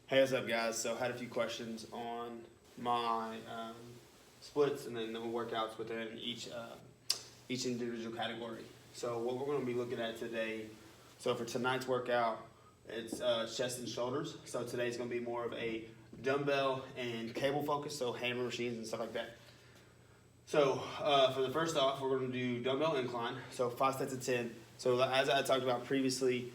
Hey, what's up, guys? So, I had a few questions on my splits and then the workouts within each individual category. So, what we're going to be looking at today. So, for tonight's workout, it's chest and shoulders. So, today's going to be more of a dumbbell and cable focus, so hammer machines and stuff like that. So, for the first off, we're going to do dumbbell incline. So, 5 sets of 10. So, as I talked about previously,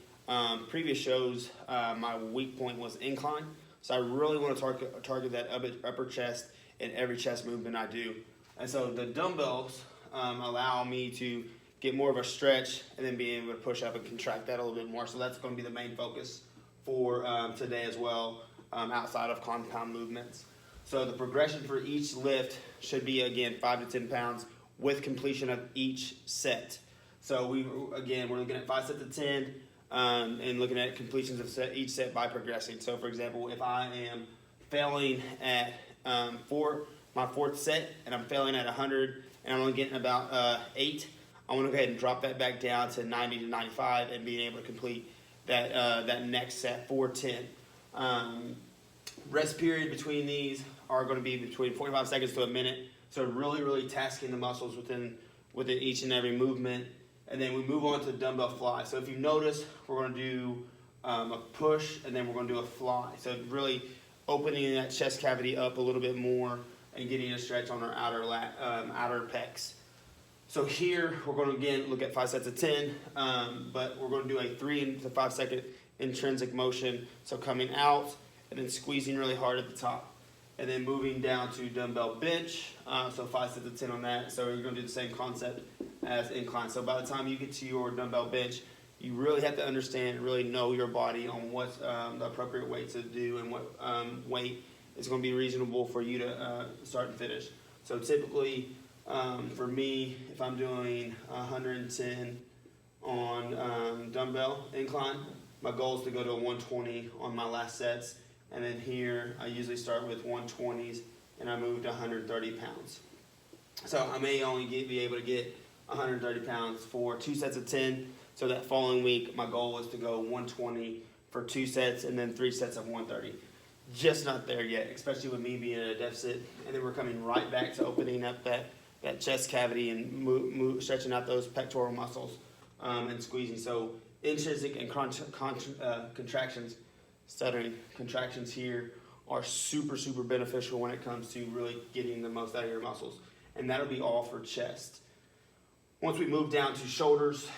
previous shows, my weak point was incline. So I really want to target that upper chest in every chest movement I do. And so the dumbbells allow me to get more of a stretch and then being able to push up and contract that a little bit more. So that's going to be the main focus for today as well, outside of compound movements. So the progression for each lift should be, again, 5 to 10 pounds with completion of each set. So we're looking at 5 sets of 10. And looking at completions of each set by progressing. So, for example, if I am failing at my fourth set and I'm failing at 100 and I'm only getting about 8, I want to go ahead and drop that back down to 90 to 95 and being able to complete that next set for 10. Rest period between these are going to be between 45 seconds to a minute. So really, really tasking the muscles within each and every movement. And then we move on to dumbbell fly. So if you notice, we're going to do a push, and then we're going to do a fly. So really opening that chest cavity up a little bit more and getting a stretch on our outer pecs. So here, we're going to, again, look at 5 sets of 10, but we're going to do a 3 to 5 second intrinsic motion. So coming out and then squeezing really hard at the top. And then moving down to dumbbell bench, so 5 sets of 10 on that. So you're going to do the same concept as incline. So by the time you get to your dumbbell bench, you really have to understand, really know your body on what's the appropriate weight to do and what weight is going to be reasonable for you to start and finish. So typically, for me, if I'm doing 110 on dumbbell incline, my goal is to go to a 120 on my last sets. And then here, I usually start with 120s, and I move to 130 pounds. So I may only be able to get 130 pounds for 2 sets of 10. So that following week, my goal was to go 120 for 2 sets and then 3 sets of 130. Just not there yet, especially with me being at a deficit. And then we're coming right back to opening up that chest cavity and stretching out those pectoral muscles and squeezing. So intrinsic and contractions. Contractions here are super, super beneficial when it comes to really getting the most out of your muscles. And that'll be all for chest. Once we move down to shoulders,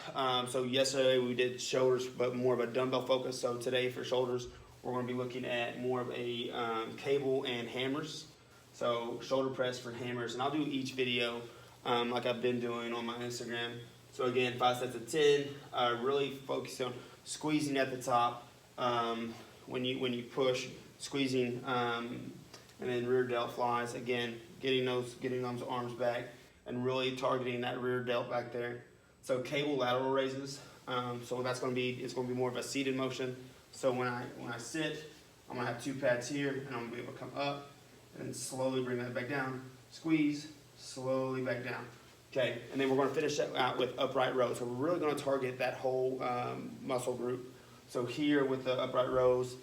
so yesterday we did shoulders, but more of a dumbbell focus. So today for shoulders, we're going to be looking at more of a cable and hammers. So shoulder press for hammers. And I'll do each video like I've been doing on my Instagram. So again, 5 sets of 10, really focus on squeezing at the top. When you push, squeezing, and then rear delt flies. Again, getting those arms back and really targeting that rear delt back there. So cable lateral raises. So it's going to be more of a seated motion. So when I sit, I'm going to have 2 pads here, and I'm going to be able to come up and then slowly bring that back down. Squeeze, slowly back down. Okay, and then we're going to finish that out with upright rows. So we're really going to target that whole muscle group. So here with the upright rows,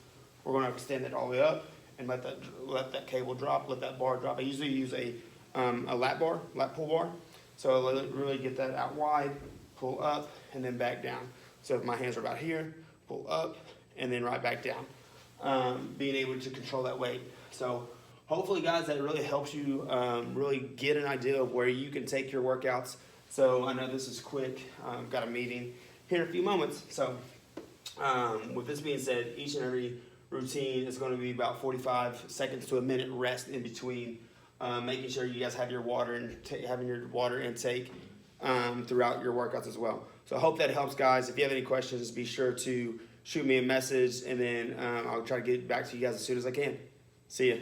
we're going to extend it all the way up and let that cable drop, let that bar drop. I usually use a lat pull bar. So let it really get that out wide, pull up, and then back down. So if my hands are about here, pull up, and then right back down. Being able to control that weight. So hopefully, guys, that really helps you really get an idea of where you can take your workouts. So I know this is quick. I've got a meeting here in a few moments. So with this being said, each and every routine is going to be about 45 seconds to a minute rest in between, making sure you guys have your water and having your water intake throughout your workouts as well. So I hope that helps, guys. If you have any questions, be sure to shoot me a message, and then I'll try to get back to you guys as soon as I can. See ya.